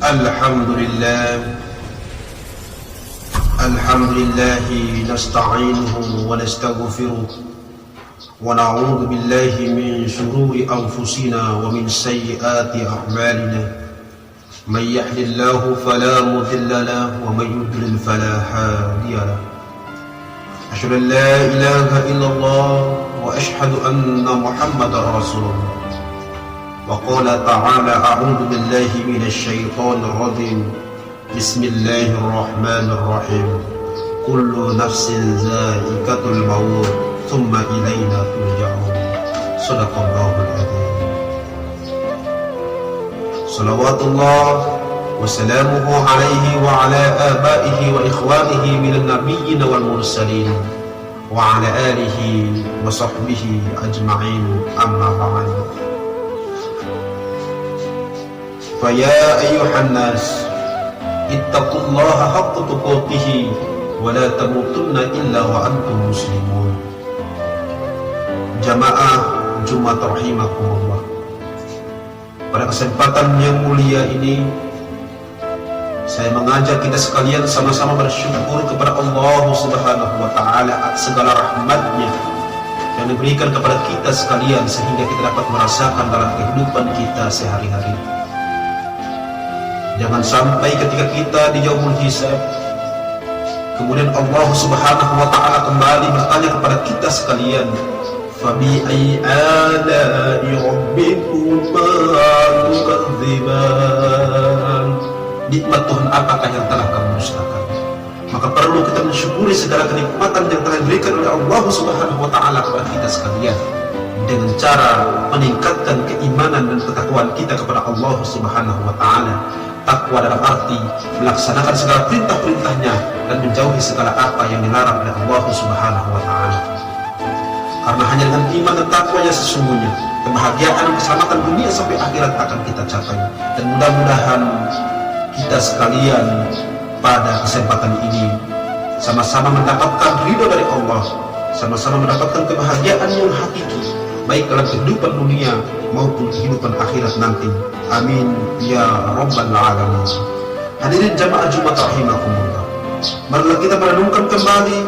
الحمد لله نستعينه ونستغفره ونعوذ بالله من شرور أنفسنا ومن سيئات أعمالنا من يهد الله فلا مضل له ومن يضلل فلا هادي له أشهد أن لا إله إلا الله وأشهد أن محمدا رسول الله وقال تعالى أعوذ بالله من الشيطان الرجيم بسم الله الرحمن الرحيم كل نفس ذائقة الموت ثم إلينا ترجعون صدق الله العظيم صلوات الله وسلامه عليه وعلى آبائه وإخوانه من النبيين والمرسلين وعلى آله وصحبه أجمعين أما بعد فيا أيها الناس اتقوا الله حق تقاته ولا تموتن إلا وأنتم مسلمون. Jamaah Jumat rahimakumullah. Pada kesempatan yang mulia ini saya mengajak kita sekalian sama-sama bersyukur kepada Allah Subhanahu wa taala atas segala rahmat-Nya yang diberikan kepada kita sekalian sehingga kita dapat merasakan dalam kehidupan kita sehari-hari. Jangan sampai ketika kita di yaumul hisab kemudian Allah Subhanahu wa taala kembali bertanya kepada kita sekalian, fabi ayyi ala'i rabbikuma tukadziban, nikmat Tuhan apakah yang telah kamu dustakan? Maka perlu kita mensyukuri segala kenikmatan yang telah diberikan oleh Allah Subhanahu wa taala kepada kita sekalian dengan cara meningkatkan keimanan dan ketakwaan kita kepada Allah Subhanahu wa taala. Takwa dalam arti melaksanakan segala perintah-perintahnya dan menjauhi segala apa yang dilarang oleh Allah Subhanahu wa taala. Karena hanya dengan iman dan takwa yang sesungguhnya kebahagiaan dan keselamatan dunia sampai akhirat akan kita capai. Dan mudah-mudahan kita sekalian pada kesempatan ini sama-sama mendapatkan ridho dari Allah, sama-sama mendapatkan kebahagiaan yang hakiki baik dalam kehidupan dunia maupun kehidupan akhirat nanti. Amin ya rabbal alamin. Hadirin jamaah Jumat rahimakumullah, marilah kita merenungkan kembali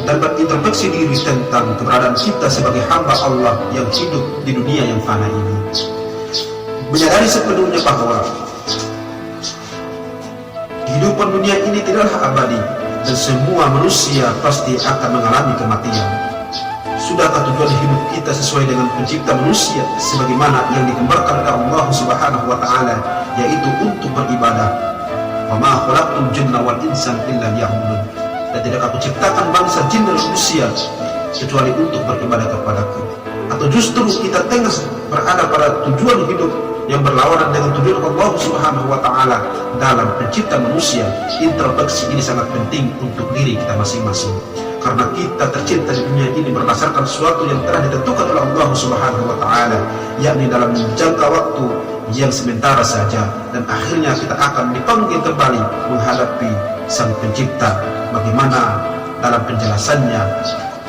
dan berintrospeksi diri tentang keberadaan kita sebagai hamba Allah yang hidup di dunia yang fana ini. Menyadari sepenuhnya bahwa kehidupan dunia ini tidaklah abadi dan semua manusia pasti akan mengalami kematian. Sudahkah tujuan hidup kita sesuai dengan pencipta manusia sebagaimana yang digambarkan oleh Allah Subhanahu wa taala, yaitu untuk beribadah? Wa ma khalaqtul jinna wal insa illa liya'budun. Dan tidak aku ciptakan bangsa jin dan manusia kecuali untuk beribadah kepadaku. Atau justru kita tengah berada pada tujuan hidup yang berlawanan dengan tujuan Allah Subhanahu wa taala dalam pencipta manusia? Introspeksi ini sangat penting untuk diri kita masing-masing. Karena kita tercinta di dunia ini berdasarkan sesuatu yang telah ditentukan oleh Allah Subhanahu wa taala, yakni dalam jangka waktu yang sementara saja, dan akhirnya kita akan dipanggil kembali menghadapi Sang Pencipta. Bagaimana dalam penjelasannya,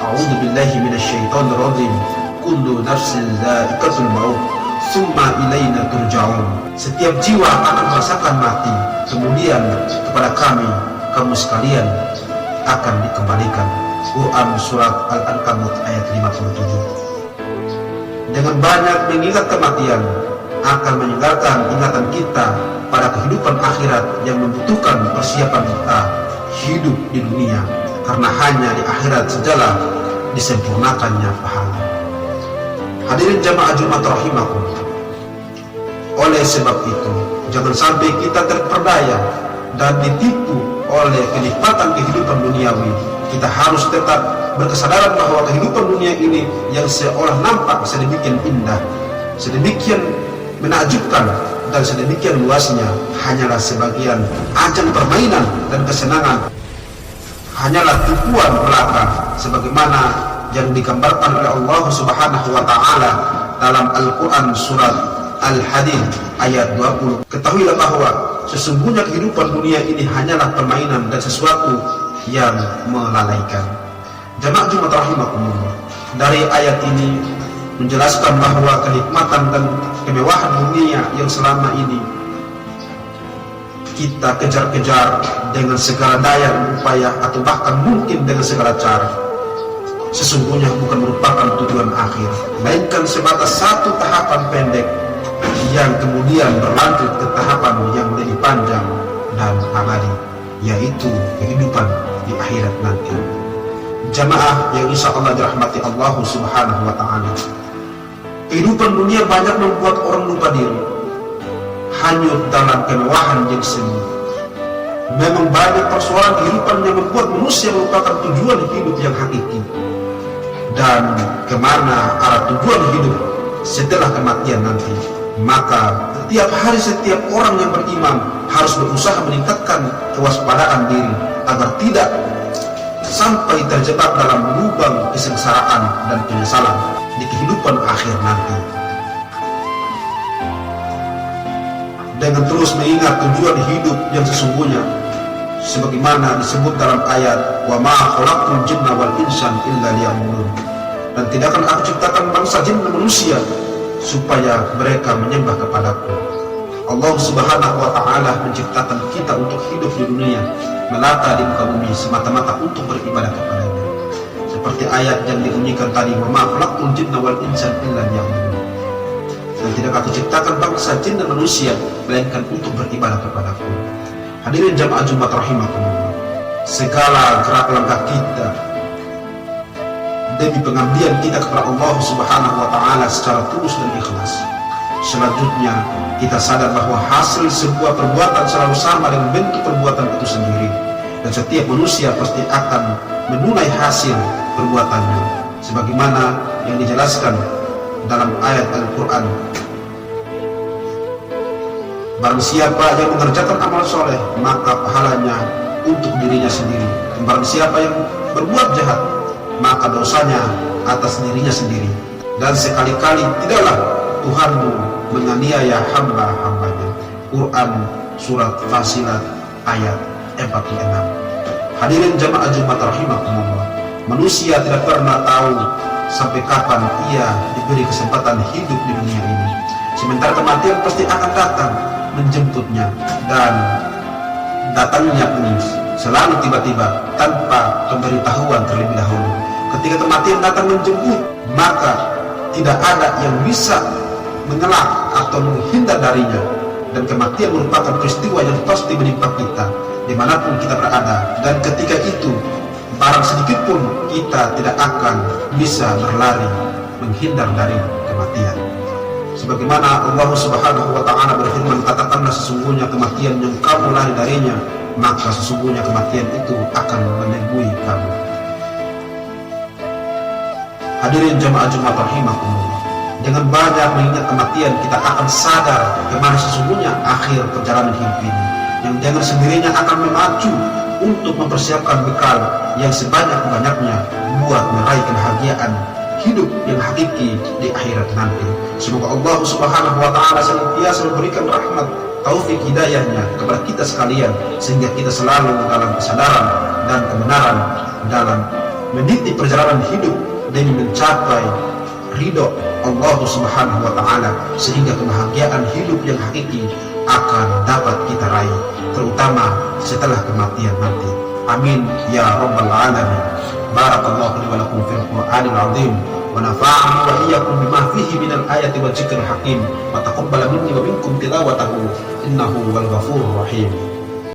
a'udzu billahi minasyaitonir rajim, kullu nafsin dha'iqatul maut tsumma ilaina turja'un. Setiap jiwa akan merasakan mati, kemudian kepada kami kamu sekalian akan dikembalikan. Quran surat Al-Ankabut ayat 57. Dengan banyak mengingat kematian akan meninggalkan ingatan kita pada kehidupan akhirat yang membutuhkan persiapan kita hidup di dunia, karena hanya di akhirat sajalah disempurnakannya pahala. Hadirin jamaah Jumat rahimakumullah, oleh sebab itu jangan sampai kita terperdaya dan ditipu oleh kenikmatan kehidupan duniawi. Kita harus tetap berkesadaran bahwa kehidupan dunia ini yang seolah nampak sedemikian indah, sedemikian menakjubkan, dan sedemikian luasnya hanyalah sebagian ajang permainan dan kesenangan, hanyalah tipuan belaka sebagaimana yang digambarkan oleh Allah Subhanahu wa taala dalam Al-Qur'an surat Al-Hadid ayat 20. Ketahuilah bahwa sesungguhnya kehidupan dunia ini hanyalah permainan dan sesuatu yang melalaikan. Jamaah Jumat rahimakumullah, dari ayat ini menjelaskan bahwa kenikmatan dan kemewahan dunia yang selama ini kita kejar-kejar dengan segala daya dan upaya, atau bahkan mungkin dengan segala cara, sesungguhnya bukan merupakan tujuan akhir, melainkan sebatas satu tahapan pendek yang kemudian berlanjut ke tahapan yang lebih panjang dan abadi, yaitu kehidupan di akhirat nanti. Jamaah yang insya Allah dirahmati Allah Subhanahu wa Ta'ala, kehidupan dunia banyak membuat orang lupa diri, hanyut dalam kemewahan yang semu. Memang banyak persoalan kehidupan yang membuat manusia melupakan tujuan hidup yang hakiki dan kemana arah tujuan hidup setelah kematian nanti. Maka setiap hari setiap orang yang beriman harus berusaha meningkatkan kewaspadaan diri agar tidak sampai terjebak dalam lubang kesengsaraan dan penyesalan di kehidupan akhir nanti. Dengan terus mengingat tujuan hidup yang sesungguhnya, sebagaimana disebut dalam ayat wa ma khalaqtul jinna wal insan illa liya'budun, dan tidak akan aku ciptakan bangsa jin dan manusia supaya mereka menyembah kepadaku. Allah Subhanahu wa Ta'ala menciptakan kita untuk hidup di dunia, melata di muka bumi semata-mata untuk beribadah kepadanya, seperti ayat yang dibunyikan tadi, wa ma khalaqtul jinna wal insan illa liya'budun, dan tidak aku ciptakan bangsa jin dan manusia melainkan untuk beribadah kepadaku. Hadirin jamaah Jumat rahimakumullah, segala gerak langkah kita demi pengabdian kita kepada Allah Subhanahu wa Ta'ala secara tulus dan ikhlas. Selanjutnya kita sadar bahwa hasil sebuah perbuatan selalu sama dengan bentuk perbuatan itu sendiri, dan setiap manusia pasti akan menunai hasil perbuatannya, sebagaimana yang dijelaskan dalam ayat Al-Quran. Barang siapa yang mengerjakan amal soleh, maka pahalanya untuk dirinya sendiri. Dan barang siapa yang berbuat jahat, maka dosanya atas dirinya sendiri. Dan sekali-kali tidaklah Tuhanmu menganiaya hamba-hambanya. Quran Surat Fasilat ayat 46. Hadirin jamaah Jumat rahimakumullah, manusia tidak pernah tahu sampai kapan ia diberi kesempatan hidup di dunia ini. Sementara kematian pasti akan datang menjemputnya, dan datangnya pun selalu tiba-tiba tanpa pemberitahuan terlebih dahulu. Ketika kematian datang menjemput, maka tidak ada yang bisa mengelak atau menghindar darinya, dan kematian merupakan peristiwa yang pasti menimpa kita dimanapun kita berada. Dan ketika itu barang sedikit pun kita tidak akan bisa berlari menghindar dari kematian. Sebagaimana Allah Subhanahu wa Ta'ala berfirman, katakanlah sesungguhnya kematian yang kamu lari darinya, maka sesungguhnya kematian itu akan menemui kamu. Hadirin jamaah Jumat rahimakumullah, dengan banyak mengingat kematian kita akan sadar kemana sesungguhnya akhir perjalanan hidup ini, yang dengan sendirinya akan memacu untuk mempersiapkan bekal yang sebanyak-banyaknya buat meraih kebahagiaan hidup yang hakiki di akhirat nanti. Semoga Allah Subhanahu wa Ta'ala senantiasa memberikan rahmat, taufik, hidayahnya kepada kita sekalian, sehingga kita selalu dalam kesadaran dan kebenaran dalam meniti perjalanan hidup demi mencapai ridho Allah Subhanahu wa Ta'ala, sehingga kebahagiaan hidup yang hakiki akan dapat kita raih, terutama setelah kematian nanti. Amin ya rabbal alamin. Barakallahu li wa lakum fil Qur'anil azim, wa nafa'ani wa iyyakum bima fihi minal ayati wal dzikril hakim, wa taqabbala minni wa minkum tilawatahu innahu wal ghafurur rahim.